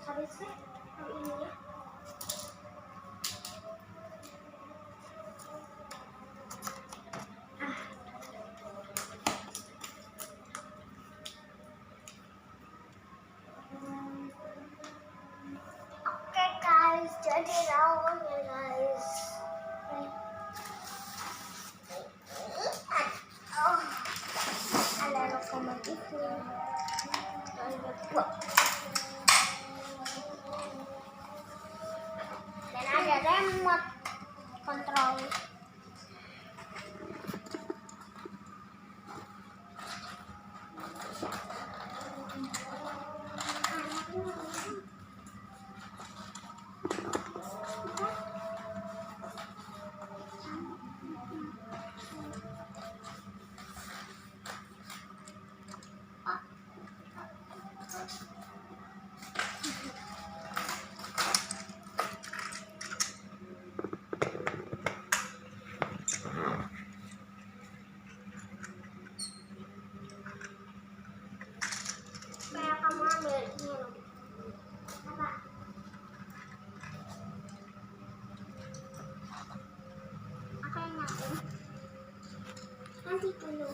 habis ini ya. Oke guys, jadi rawonnya guys. Ada lokomotifnya. Dan ada remote control. Kayak kamu ambil ini loh. Apa? Aku yang nyakin. Nanti dulu.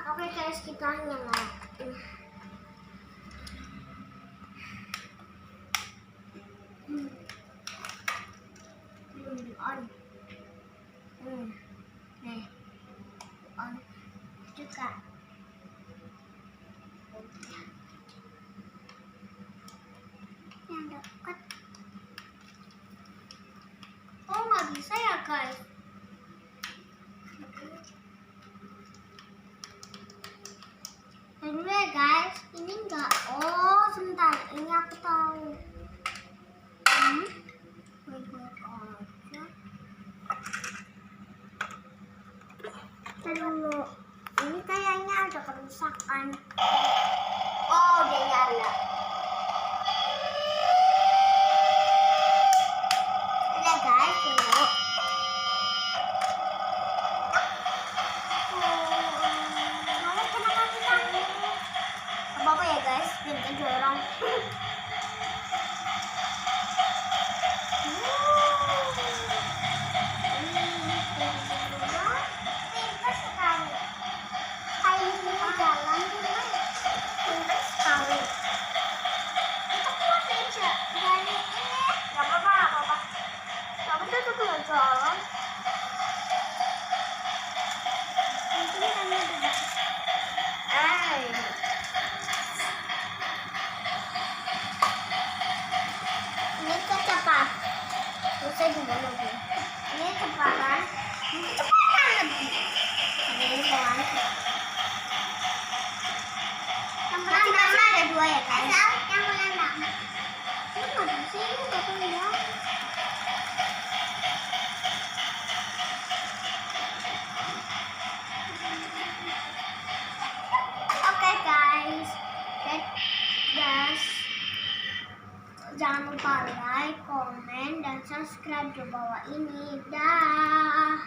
Oke guys, kita nyalain. Belum di on. Nih, on juga. Yang dekat. Oh, nggak bisa ya guys. Dulu ya guys, ini enggak. Oh, sebentar, ini aku tahu. Dulu, ini kayaknya ada kerusakan. Oh, udah nyala. Udah guys, tunggu. Apa ya guys, jangan jorong. Pintar sekali. Kayak ini jalan juga. Pintar sekali. Itu kuat aja. Dari ini. Gak apa-apa, gak apa-apa. Tapi itu tuh jalan. Ini kan udah. Ini kecepatan. Bisa juga lebih. Ini kecepatan. Ini kecepatan lebih. Ini pelan. Yang pertama ada dua ya kan? Yang pertama. Ini nggak bisa ini katanya ya. Oke guys. Jangan lupa like, komen, dan subscribe di bawah ini. Dah.